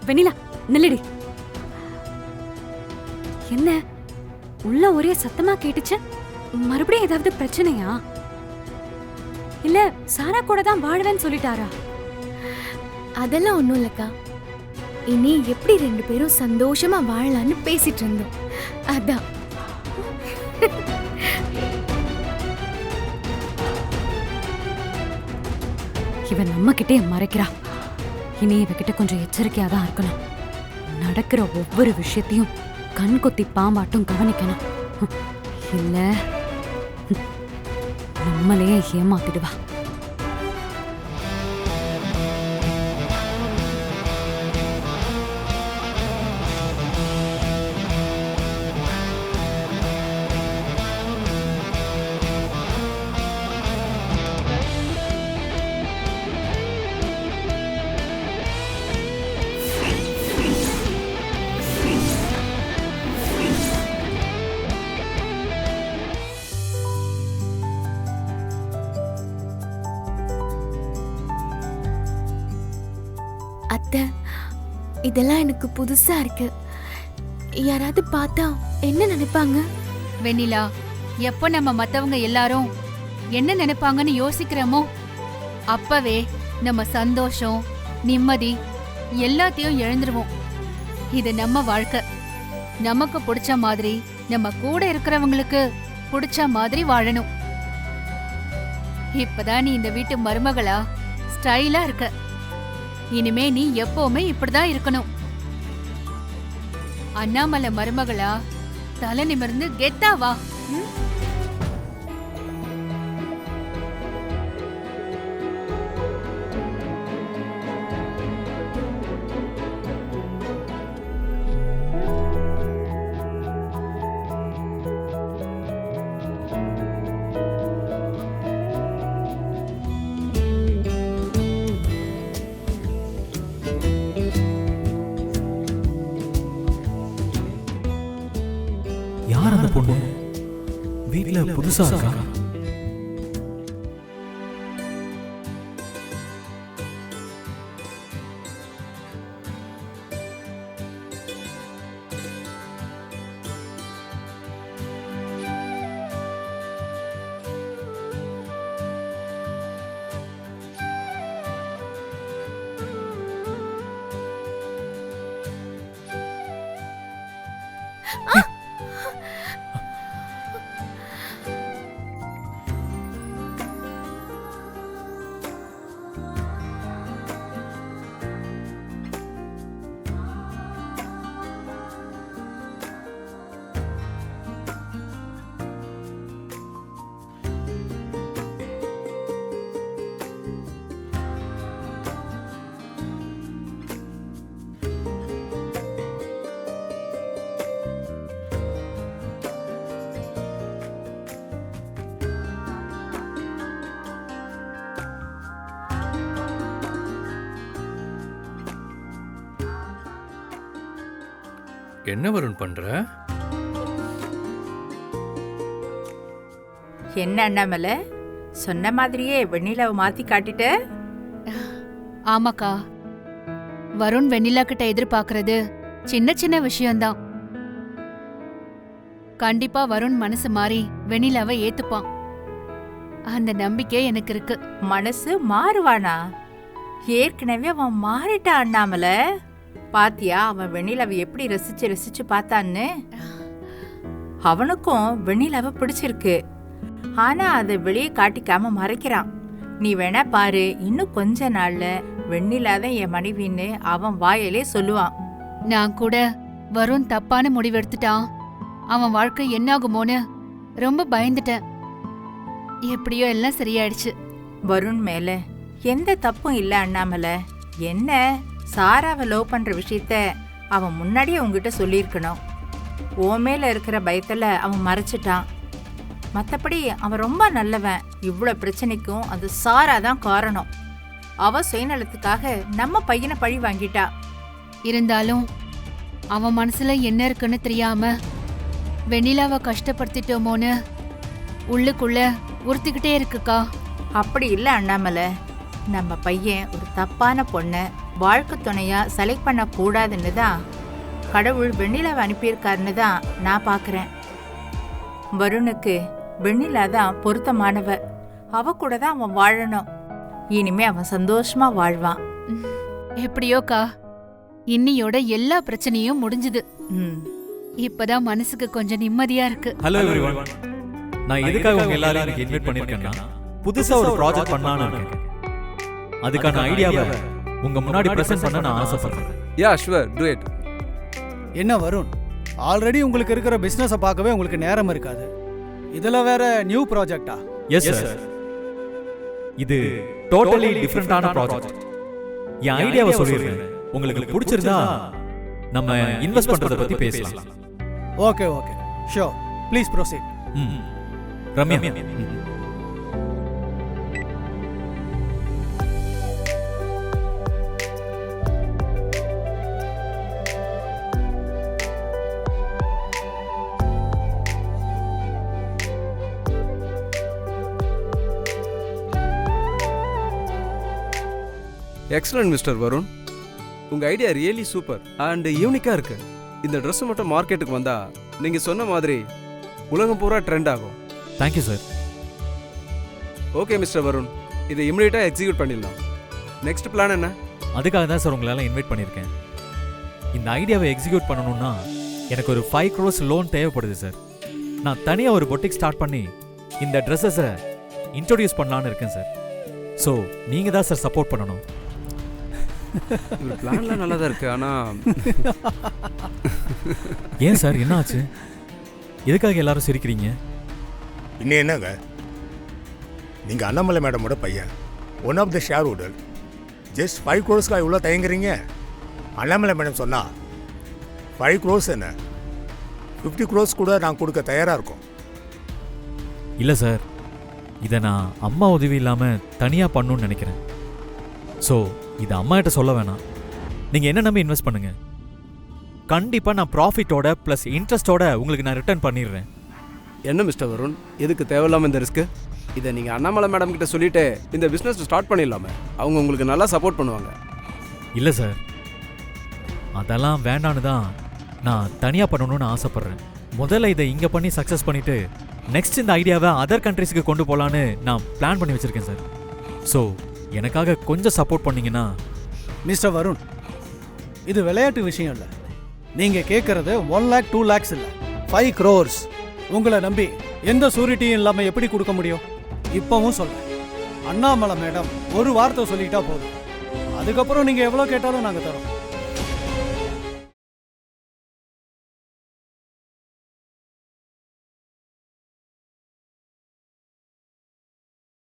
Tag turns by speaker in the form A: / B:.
A: வெண்ணிலா நில்லுடி. என்ன உள்ள ஒரே சத்தமா கேட்டுச்சு? மறுபடியும் ஏதாவது பிரச்சனையா? இல்ல சாரா கூட தான் வாழ்வேன்னு சொல்லிட்டாரா?
B: அதெல்லாம் ஒண்ணும் இல்லக்கா. இனி எப்படி 2 பேரும் சந்தோஷமா வாழலான்னு பேசிட்டு இருந்தோம். அதான்.
A: இவன் நம்ம கிட்டே மறைக்கிறா. இனி இவகிட்ட கொஞ்சம் எச்சரிக்கையா தான் இருக்கணும். நடக்கிற ஒவ்வொரு விஷயத்தையும் கண் கொத்தி பாம்பாட்டும் கவனிக்கணும். இல்ல நம்மளையே ஏமாத்திடுவா.
B: அத்தை, இதெல்லாம் எனக்கு புதுசா இருக்கு. யாராவது பார்த்தா என்ன நினைப்பாங்க?
C: வெண்ணிலா, எப்போ நம்ம மத்தவங்க எல்லாரும் என்ன நினைப்பாங்கன்னு யோசிக்கிறோமோ அப்பவே நம்ம சந்தோஷம், நிம்மதி எல்லாத்தையும் இழந்துருவோம். இது நம்ம வாழ்க்கை. நமக்கு பிடிச்ச மாதிரி, நம்ம கூட இருக்கிறவங்களுக்கு பிடிச்ச மாதிரி வாழணும். இப்பதான் நீ இந்த வீட்டு மருமகளா ஸ்டைலா இருக்க. இனிமே நீ எப்பவுமே இப்படிதான் இருக்கணும். அண்ணாமலை மருமகளா தலை நிமிர்ந்து கெத்தா வா.
D: யார் அந்த பொண்ணு? வீட்ல புதுசா இருக்கா?
E: என்ன வருண் பண்ற?
F: என்ன அண்ணாமலை, சொன்ன மாதிரியே வெண்ணிலாவை மாத்தி காட்டிட்ட?
C: ஆமாக்கா, வருண் வெண்ணிலா கிட்ட எதிர்பார்க்கறது சின்ன சின்ன விஷயம்தான். கண்டிப்பா வருண் மனசு மாறி வெண்ணிலாவை ஏத்துப்பான். அந்த நம்பிக்கை எனக்கு இருக்கு.
F: மனசு மாறுவானா? ஏற்கனவே அவன் மாறிட்டான் அண்ணாமலை. பாத்தியா அவன் வெண்ணிலாவை எப்படி ரசிச்சு ரசிச்சு பார்த்தான்னு? அவனுக்கும் வெண்ணிலாவை பிடிச்சிருக்கு. ஆனா அதை வெளியே காட்டிக்காம மறைக்கிறான். நீ வேணா பாரு, இன்னும் கொஞ்ச நாள்ல வெண்ணிலாதான் என் மனைவின்னு அவன் வாயிலே சொல்லுவான்.
C: நான் கூட வருண் தப்பான முடிவெடுத்துட்டான், அவன் வாழ்க்கை என்னாகுமோன்னு ரொம்ப பயந்துட்டேன். எப்படியோ எல்லாம் சரியாயிடுச்சு.
F: வருண் மேல எந்த தப்பும் இல்ல அண்ணாமலை. என்ன, சாராவை லவ் பண்ற விஷயத்த அவன் முன்னாடியே உங்ககிட்ட சொல்லியிருக்கணும். உன் மேல இருக்கிற பயத்துல அவன் மறைச்சிட்டான். மற்றபடி அவன் ரொம்ப நல்லவன். இவ்வளோ பிரச்சனைக்கும் அது சாரா தான் காரணம். அவ சுயநலத்துக்காக நம்ம பையனை பழி வாங்கிட்டா.
C: இருந்தாலும் அவன் மனசுல என்ன இருக்குன்னு தெரியாம வெண்ணிலாவை கஷ்டப்படுத்திட்டோமோன்னு உள்ளுக்குள்ள உறுத்திக்கிட்டே இருக்குக்கா.
F: அப்படி இல்லை அண்ணாமலை, நம்ம பையன் ஒரு தப்பான பொண்ணை வாழ்க்கை துணையா செலக்ட் பண்ணக்கூடாதுன்னு தான் கடவுள் வெண்ணிலாவை அனுப்பியிருக்காருன்னு தான் நான் பார்க்குறேன். வருணுக்கு வெண்ணிலா தான் பொருத்தமானவ. அவ கூட தான் அவன் வாழணும். இனிமே அவன் சந்தோஷமா வாழ்வான்.
C: எப்படியோக்கா, இன்னியோட எல்லா பிரச்சனையும் முடிஞ்சுது.
F: ம்.
C: இப்பதான் மனசுக்கு கொஞ்சம் நிம்மதியா இருக்கு.
D: Hello everyone. நான் எதுக்காக உங்க எல்லாரையும் எனக்கு இன்வைட் பண்ணிருக்கேன்னா, புதுசா ஒரு ப்ராஜெக்ட் பண்ணலாம்னு இருக்கேன். அதுக்கான ஐடியாவை உங்க முன்னாடி பிரசன்ட் பண்ண நான் ஆசைப்படுறேன்.
E: யா ஷுவர், டு இட்.
G: என்ன வருண், ஆல்ரெடி உங்களுக்கு இருக்கிற பிஸ்னஸை பார்க்கவே உங்களுக்கு நேரம் இருக்காது. இதில் வேற நியூ ப்ராஜெக்டா?
D: எஸ் சார், இது டோட்டலி டிஃபரெண்டான ப்ராஜெக்ட். என் ஐடியாவை சொல்லிடுறேன். உங்களுக்கு பிடிச்சிருந்தா நம்ம இன்வெஸ்ட் பண்றத பத்தி பேசலாம்.
G: Okay okay, sure, please proceed.
D: Ramya,
E: excellent mister Varun. உங்கள் ஐடியா ரியலி சூப்பர் அண்ட் யூனிக்காக இருக்கு. இந்த ட்ரெஸ் மட்டும் மார்க்கெட்டுக்கு வந்தா நீங்கள் சொன்ன மாதிரி உலகம் பூரா ட்ரெண்ட் ஆகும்.
D: Thank you sir.
E: Okay mister Varun, இதை இமிடியேட்டாக எக்ஸிக்யூட் பண்ணிடலாம். நெக்ஸ்ட் பிளான் என்ன?
D: அதுக்காக தான் சார் உங்களால இன்வைட் பண்ணியிருக்கேன். இந்த ஐடியாவை எக்ஸிக்யூட் பண்ணணும்னா எனக்கு ஒரு 5 crores லோன் தேவைப்படுது சார். நான் தனியாக ஒரு பொட்டிக் ஸ்டார்ட் பண்ணி இந்த ட்ரெஸ்ஸஸை இன்ட்ரோடியூஸ் பண்ணலான்னு இருக்கேன் சார். ஸோ நீங்கள் தான் சார் சப்போர்ட் பண்ணணும்.
E: இவர் பிளான்லாம் நல்லா தான் இருக்கு, ஆனால்
D: ஏன் சார், என்ன ஆச்சு? எதுக்காக எல்லாரும் சிரிக்கிறீங்க?
H: இன்னும் என்னங்க, நீங்கள் அண்ணாமலை மேடமோட பையன், one of the share holder. Just 5 crores இவ்வளோ தயங்குறீங்க? அண்ணாமலை மேடம் சொன்னா 5 crores என்ன, 50 crores கூட நான் கொடுக்க தயாராக இருக்கோம்.
D: இல்லை சார், இதை நான் அம்மா உதவி இல்லாமல் தனியாக பண்ணணும்னு நினைக்கிறேன். ஸோ இதை அம்மா கிட்ட சொல்ல வேணாம். நீங்கள் என்ன நம்பி இன்வெஸ்ட் பண்ணுங்க. கண்டிப்பாக நான் ப்ராஃபிட்டோட ப்ளஸ் இன்ட்ரெஸ்ட்டோட உங்களுக்கு நான் ரிட்டர்ன் பண்ணிடுறேன்.
E: என்ன மிஸ்டர் வருண், எதுக்கு தேவையில்லாமல் இந்த ரிஸ்க்கு? இதை நீங்கள் அண்ணாமலை மேடம் கிட்ட சொல்லிட்டு இந்த பிஸ்னஸ் ஸ்டார்ட் பண்ணிடலாமே. அவங்க உங்களுக்கு நல்லா சப்போர்ட் பண்ணுவாங்க.
D: இல்லை சார், அதெல்லாம் வேண்டான்னு தான் நான் தனியாக பண்ணணும்னு ஆசைப்பட்றேன். முதல்ல இதை இங்கே பண்ணி சக்ஸஸ் பண்ணிவிட்டு நெக்ஸ்ட் இந்த ஐடியாவை அதர் கண்ட்ரீஸுக்கு கொண்டு போகலான்னு நான் பிளான் பண்ணி வச்சுருக்கேன் சார். ஸோ எனக்காக கொஞ்சம் சப்போர்ட் பண்ணிங்கன்னா.
G: மிஸ்டர் வருண், இது விளையாட்டு விஷயம் இல்லை. நீங்கள் கேட்குறது 1 lakh 2 lakhs இல்லை, 5 crores. உங்களை நம்பி எந்த சூரிட்டியும் இல்லாமல் எப்படி கொடுக்க முடியும்? இப்போவும் சொல்கிறேன், அண்ணாமலை மேடம் ஒரு வார்த்தை சொல்லிட்டா போதும். அதுக்கப்புறம் நீங்கள் எவ்வளோ கேட்டாலும் நாங்கள் தரோம்.